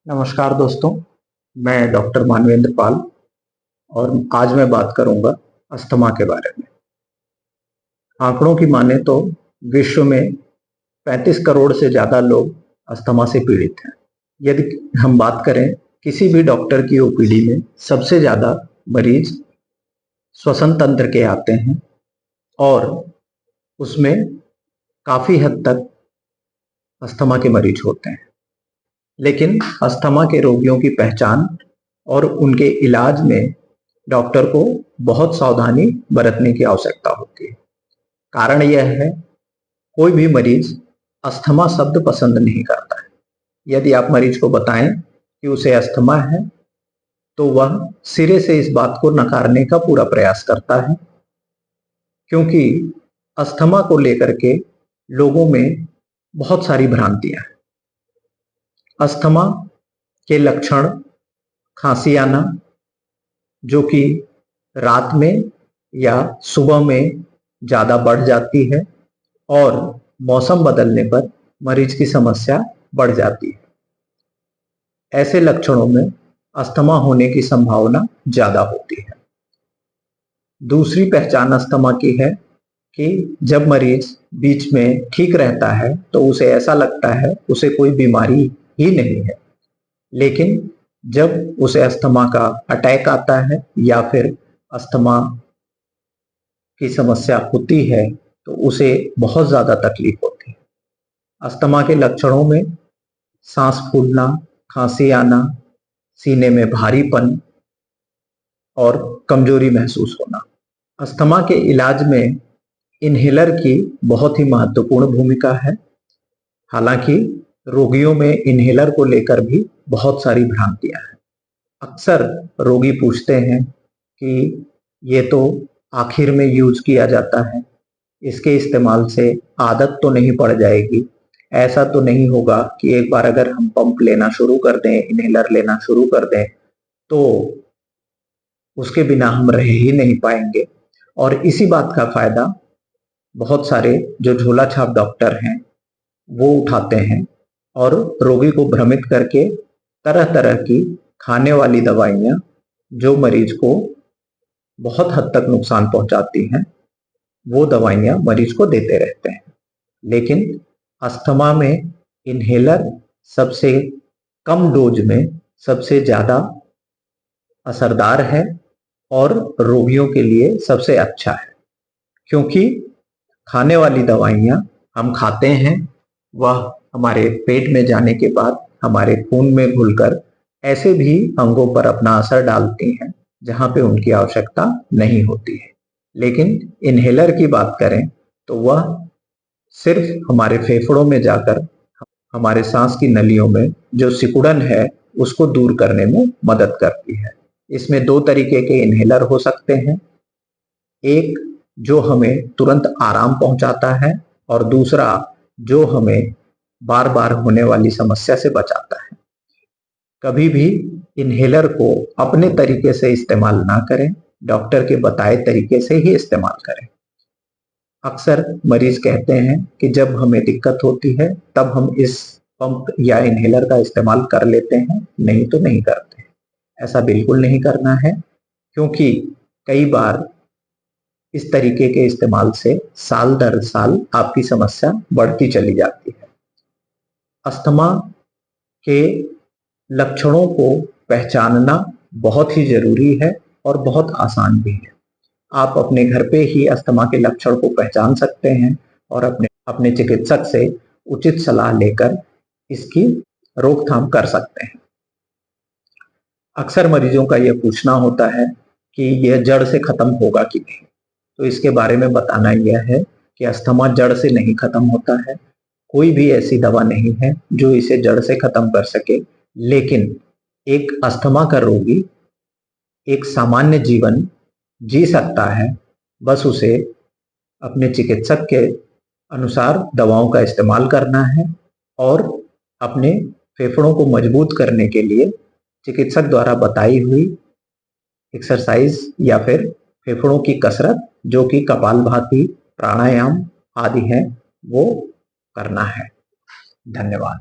नमस्कार दोस्तों, मैं डॉक्टर मानवेंद्र पाल और आज मैं बात करूंगा अस्थमा के बारे में। आंकड़ों की माने तो विश्व में 35 करोड़ से ज़्यादा लोग अस्थमा से पीड़ित हैं। यदि हम बात करें किसी भी डॉक्टर की ओपीडी में सबसे ज़्यादा मरीज श्वसन तंत्र के आते हैं और उसमें काफ़ी हद तक अस्थमा के मरीज होते हैं। लेकिन अस्थमा के रोगियों की पहचान और उनके इलाज में डॉक्टर को बहुत सावधानी बरतने की आवश्यकता होती है। कारण यह है, कोई भी मरीज अस्थमा शब्द पसंद नहीं करता है। यदि आप मरीज को बताएं कि उसे अस्थमा है, तो वह सिरे से इस बात को नकारने का पूरा प्रयास करता है, क्योंकि अस्थमा को लेकर के लोगों में बहुत सारी भ्रांतियां हैं। अस्थमा के लक्षण खांसी आना, जो कि रात में या सुबह में ज़्यादा बढ़ जाती है और मौसम बदलने पर मरीज की समस्या बढ़ जाती है। ऐसे लक्षणों में अस्थमा होने की संभावना ज़्यादा होती है। दूसरी पहचान अस्थमा की है कि जब मरीज बीच में ठीक रहता है तो उसे ऐसा लगता है उसे कोई बीमारी ही नहीं है, लेकिन जब उसे अस्थमा का अटैक आता है या फिर अस्थमा की समस्या होती है तो उसे बहुत ज़्यादा तकलीफ होती है। अस्थमा के लक्षणों में सांस फूलना, खांसी आना, सीने में भारीपन और कमजोरी महसूस होना। अस्थमा के इलाज में इन्हेलर की बहुत ही महत्वपूर्ण भूमिका है। हालांकि रोगियों में इन्हेलर को लेकर भी बहुत सारी भ्रांतियां हैं। अक्सर रोगी पूछते हैं कि ये तो आखिर में यूज किया जाता है, इसके इस्तेमाल से आदत तो नहीं पड़ जाएगी, ऐसा तो नहीं होगा कि एक बार अगर हम पंप लेना शुरू कर दें, इन्हेलर लेना शुरू कर दें, तो उसके बिना हम रह ही नहीं पाएंगे। और इसी बात का फायदा बहुत सारे जो झोला छाप डॉक्टर हैं वो उठाते हैं और रोगी को भ्रमित करके तरह तरह की खाने वाली दवाइयाँ जो मरीज को बहुत हद तक नुकसान पहुंचाती हैं, वो दवाइयाँ मरीज को देते रहते हैं। लेकिन अस्थमा में इन्हेलर सबसे कम डोज में सबसे ज़्यादा असरदार है और रोगियों के लिए सबसे अच्छा है, क्योंकि खाने वाली दवाइयाँ हम खाते हैं, वह हमारे पेट में जाने के बाद हमारे खून में घुलकर ऐसे भी अंगों पर अपना असर डालती हैं जहाँ पे उनकी आवश्यकता नहीं होती है। लेकिन इन्हेलर की बात करें तो वह सिर्फ हमारे फेफड़ों में जाकर हमारे सांस की नलियों में जो सिकुड़न है उसको दूर करने में मदद करती है। इसमें दो तरीके के इन्हेलर हो सकते हैं, एक जो हमें तुरंत आराम पहुंचाता है और दूसरा जो हमें बार बार होने वाली समस्या से बचाता है। कभी भी इन्हेलर को अपने तरीके से इस्तेमाल ना करें, डॉक्टर के बताए तरीके से ही इस्तेमाल करें। अक्सर मरीज कहते हैं कि जब हमें दिक्कत होती है तब हम इस पंप या इन्हेलर का इस्तेमाल कर लेते हैं, नहीं तो नहीं करते। ऐसा बिल्कुल नहीं करना है, क्योंकि कई बार इस तरीके के इस्तेमाल से साल दर साल आपकी समस्या बढ़ती चली जाती है। अस्थमा के लक्षणों को पहचानना बहुत ही जरूरी है और बहुत आसान भी है। आप अपने घर पे ही अस्थमा के लक्षण को पहचान सकते हैं और अपने अपने चिकित्सक से उचित सलाह लेकर इसकी रोकथाम कर सकते हैं। अक्सर मरीजों का यह पूछना होता है कि यह जड़ से खत्म होगा कि नहीं। तो इसके बारे में बताना यह है कि अस्थमा जड़ से नहीं खत्म होता है। कोई भी ऐसी दवा नहीं है जो इसे जड़ से खत्म कर सके, लेकिन एक अस्थमा का रोगी एक सामान्य जीवन जी सकता है, बस उसे अपने चिकित्सक के अनुसार दवाओं का इस्तेमाल करना है और अपने फेफड़ों को मजबूत करने के लिए चिकित्सक द्वारा बताई हुई एक्सरसाइज या फिर फेफड़ों की कसरत, जो कि कपालभाति, प्राणायाम आदि है, वो करना है। धन्यवाद।